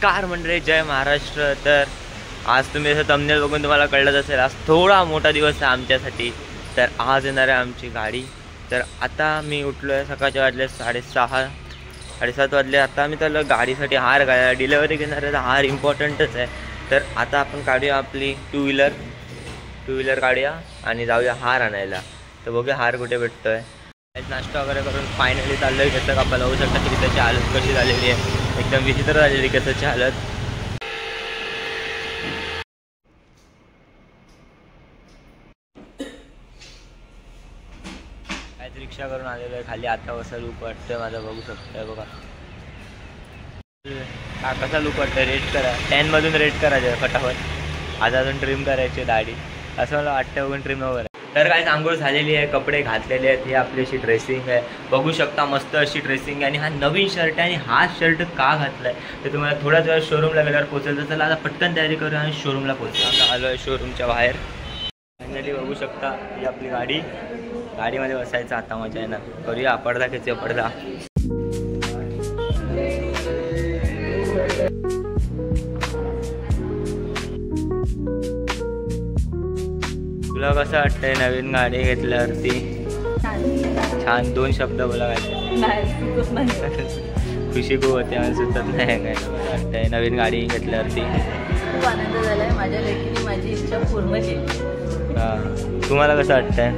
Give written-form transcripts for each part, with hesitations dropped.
नमस्कार मंडळी, जय महाराष्ट्र। तर आज तुम्ही असं थंबनेल बघून तुम्हाला कळलंच असेल, आज थोडा मोठा दिवस आहे आमच्यासाठी। तर आज येणार आहे आमची गाडी। तर आता मी उठलो आहे, सकाळचे वाजले 6:30 साडेसात वाजले। आता मी त्याला गाडीसाठी हार घालायला, डिलेवरी घेणार आहे, हार इम्पॉर्टंटच आहे। तर आता आपण काढूया आपली टू व्हीलर काढूया आणि जाऊया हार आणायला। तर बघूया हार कुठे भेटतोय। नाश्ता वगैरे करून फायनली चाललोय केस कापायला। होऊ शकतं की त्याची हालत कशी झालेली आहे, एकदम विचित्र झालेली केसाची हालत। काहीच रिक्षा करून आलेलो आहे खाली। आता कसा लूक वाटतोय माझा बघू शकतोय बघा। हा कसा लूक वाटतोय, रेट करा 10 मधून रेट करायचं फटाफट। आज अजून ट्रिम करायची दाढी, असं मला वाटतं बघून ट्रिम वगैरे। तर काही आंघोळ झालेली आहे, कपडे घातलेले आहेत, ही आपली अशी ड्रेसिंग आहे बघू शकता, मस्त अशी ड्रेसिंग आहे। आणि हा नवीन शर्ट आहे, आणि हा शर्ट का घातलाय ते तुम्हाला थोड्याच वेळा शोरूमला गेल्यावर पोहोचेल। तर चला आता पटकन तयारी करूया आणि शोरूमला पोहोचू। आता आलो आहे शोरूमच्या बाहेर। फायनली बघू शकता ही आपली गाडी, गाडीमध्ये बसायचं आता मजा आहे ना। करूया पडदा खेचूया पडदा। तुला कसं वाटतंय नवीन गाडी घेतल्यावरती? छान, 2 शब्द बोला काय? खुशी खूप होते, मला सुचत नाही काय वाटतंय नवीन गाडी घेतल्यावरती। खूप आनंद झालाय, माझ्या लेकीने माझी इच्छा पूर्ण केली। हां, तुम्हाला कसं वाटतंय?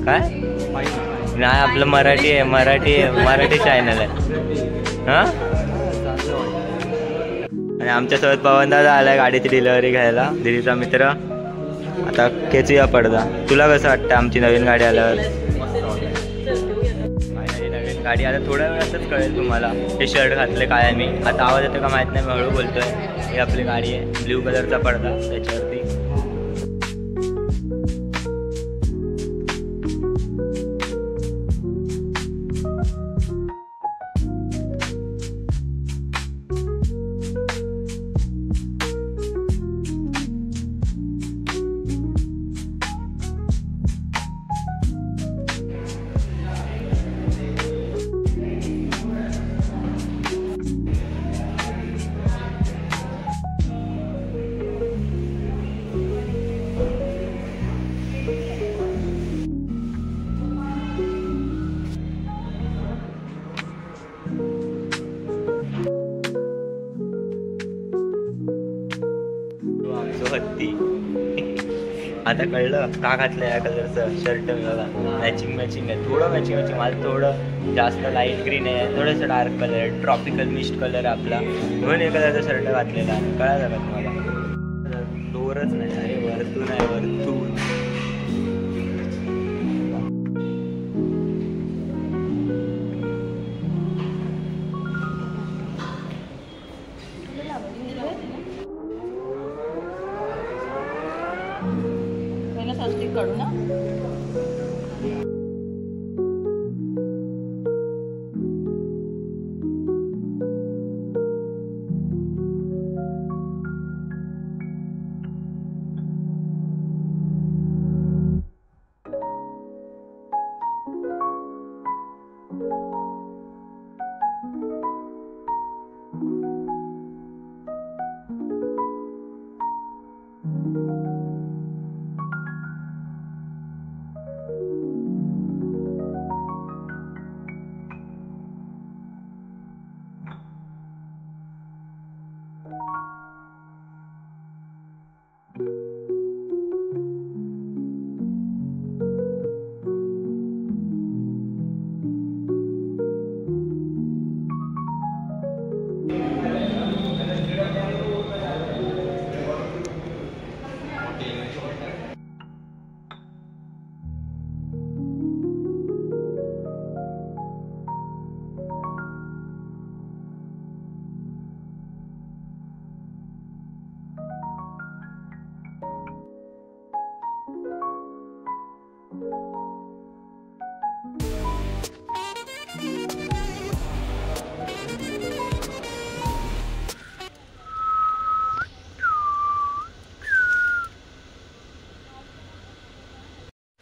काय नाही, आपलं मराठी आहे, मराठी चॅनल आहे। हां, आणि आमच्यासोबत पवनदादा आलाय गाडीची डिलिव्हरी घ्यायला, दिदीचा मित्र। आता खेचूया पडदा। तुला कसं वाटतं आमची नवीन गाडी आल्यावर? नवीन गाडी आता थोड्या वेळातच कळेल तुम्हाला। हे शर्ट घातले काय मी, आता आवाज येतो का माहीत नाही, मी हळू बोलतोय। ही आपली गाडी आहे, ब्ल्यू कलरचा पडदा त्याच्यावरती। आता कळलं का घातलं या कलरचं शर्ट बघा, मॅचिंग आहे, थोडं मॅचिंग माझं थोडं जास्त लाईट ग्रीन आहे, थोडंसं dark colour, tropical mist colour आहे आपला, म्हणून हे कलरचा शर्ट घातलेला आहे। कळालं का तुम्हाला? डोरच नाही, अरे वरतून आहे, वरतून। काढू ना।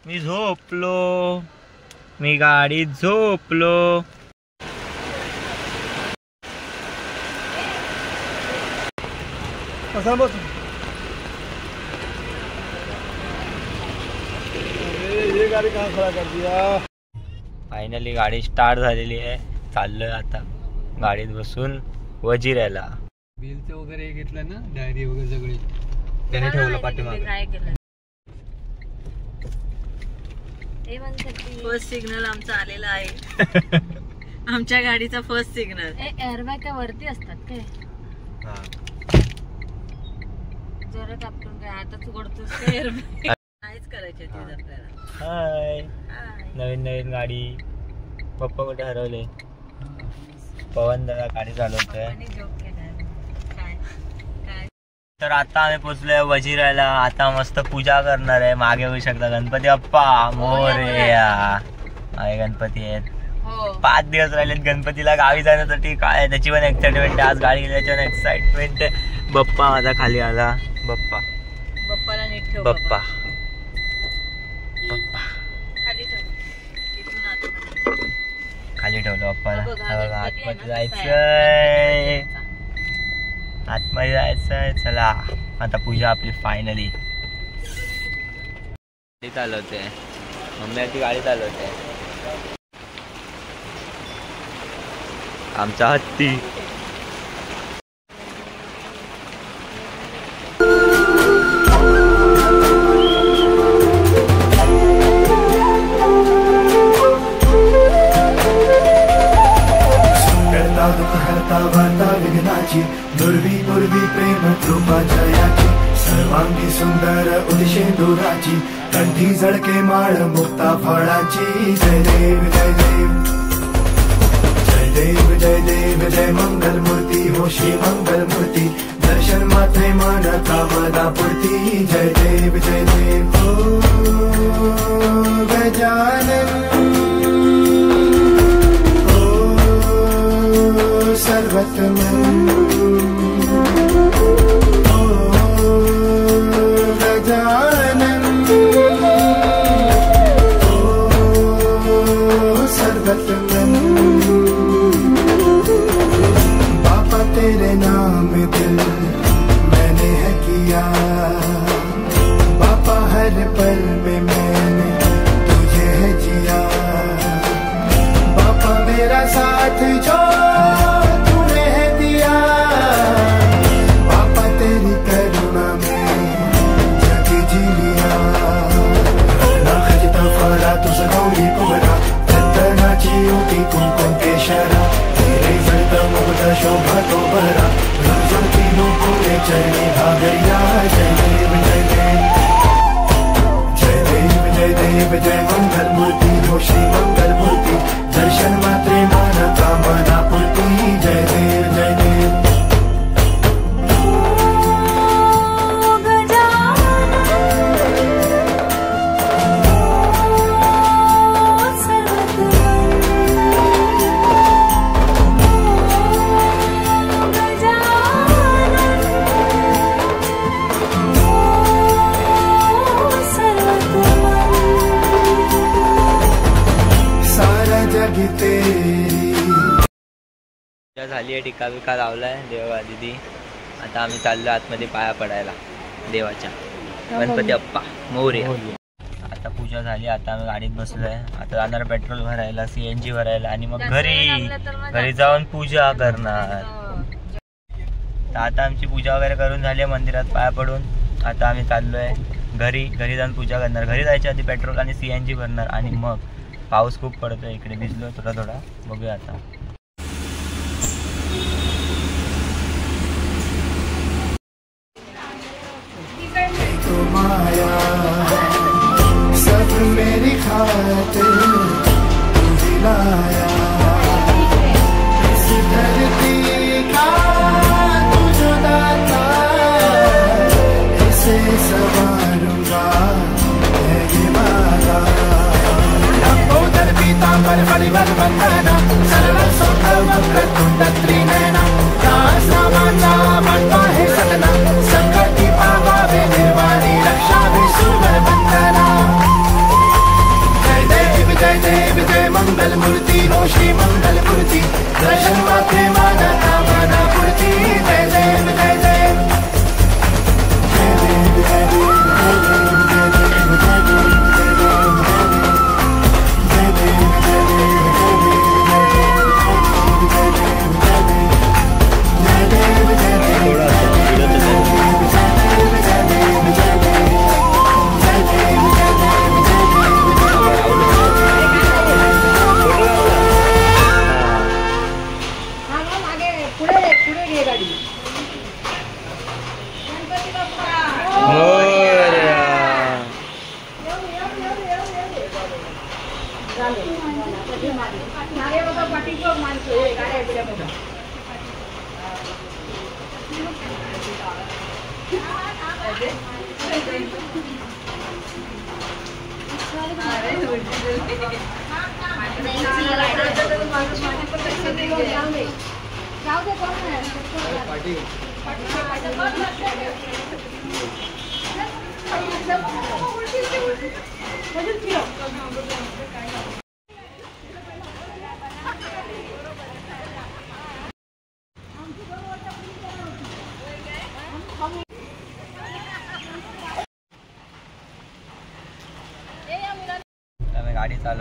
मी झोपलो, मी गाडीत झोपलो। ये गाड़ी कहाँ खड़ा कर दिया? फायनली गाडी स्टार्ट झालेली आहे. चाललोय आता गाडीत बसून वजिरायला. बिलचं वगैरे घेतलं ना, डायरी वगैरे सगळे त्याने ठेवलं पाठीमागे. काय केलं? फर्स्ट सिग्नल आमचा आलेला आहे. आमच्या गाडीचा फर्स्ट सिग्नल. एअरबॅग काय वरती असतात काय? जोरात आपण काय आताच ओढतोस काय एअरबॅग? काहीच करायचे आपल्याला. हाय, नवीन नवीन गाडी. पप्पा कुठे हरवले? पवन दादा गाडी चालवतोय. तर आता आम्ही पोचलोय वजिरायला. आता मस्त पूजा करणार आहे. मागे होऊ शकता गणपती बाप्पा मोरया. आहे गणपती आहेत. 5 दिवस राहिलेत गणपतीला गावी जाण्यासाठी. काय त्याची पण एक्साइटमेंट आहे. आज गाडी गेल्याची पण एक्साइटमेंट आहे. बाप्पा माझा खाली आला. बाप्पा बाप्पाला नीट ठेव. बाप्पा बाप्पा खाली ठेव. इथून आतमध्ये. खाली ठेवलं बाप्पाला. बघा, आतमध्ये जायचंय. आतमध्ये जायचंय. चला आता पूजा आपली फायनली. गाडी चालवते मम्मी. ती गाडी चालवते. आमचा हत्ती. विघ्नाची दुर्वी पूर्वी प्रेम कृपा जयाची सर्वांगी सुंदर उदिशेंदुराची कंठी झळके माळ मुक्ता फळाची. जय देव जय देव जय देव जय देव जय मंगल मूर्ती हो श्री मंगल मूर्ती. दर्शन मात्रे मन कामना पूर्ती. जय देव जय देव. ओ गजानन सर्वतमन गजानन सर्वतमन. बाबा तेरे नाम दिल मैंने है किया. बाबा हर पल में मैंने तुझे है जिया. बाबा मेरा साथ जो तुझं गौरी कुबरा चंदनाची ओटी कुंकुम केशरा. तेरे जळत मुग्ध शोभा तो बरा. ज्योती नुपुरे चरणी भागरिया. जय देव जय देव जय देव जय देव जय मंगल मूर्ती हो श्री मंगल मूर्ती. दर्शन मात्रे मन कामना पूर्ती. जय देव जय देव. झाली आहे. टिका बिका लावलाय देवा दिदी. आता आम्ही चाललो आतमध्ये पाया पडायला देवाच्या. गणपती बाप्पा मोरया. आता पूजा झाली. आता आम्ही गाडीत बसलोय. आता जाणार पेट्रोल भरायला, CNG भरायला आणि मग घरी जाऊन पूजा करणार. तर आता आमची पूजा वगैरे करून झाली आहे मंदिरात पाया पडून. आता आम्ही चाललोय घरी जाऊन पूजा करणार. घरी जायच्या आधी पेट्रोल आणि CNG भरणार आणि मग. पाऊस खूप पडतोय इकडे. भिजलो थोडा. बघूया आता. माया सब मेरी खातिर तू लाया. इस धरती का तू जो दाता इसे संवारूंगा है ये वादा. लंबोदर पीतांबर बलिवर वंदना सर्व सुख वक्र तुंड त्रिनयना. दास नामाचा म्हणता हे सदना संकटी पावावे निर्वाणी रक्षावे सुवर वंदना. जय देव जय देव जय मंगल मूर्ती हो श्री मंगल मूर्ती. दर्शन मात्रे माना कामना पूर्ती. जय देव जय देव पुढे घे गाडी.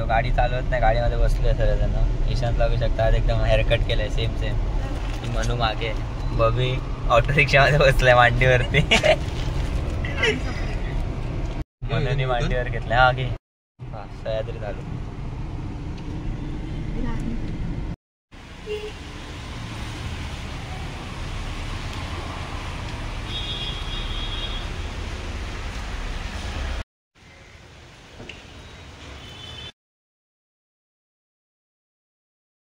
गाडी चालवत नाही, गाडीमध्ये बसलोय सगळेजण. ईशांत लागू शकता, आज एकदम हेअरकट केलंय सेम. ती मनू मागे, बबी ऑटो रिक्षामध्ये बसलाय मांडीवरती. मनूनी मांडीवर घेतलाय. हा घे. सह्याद्री चालू.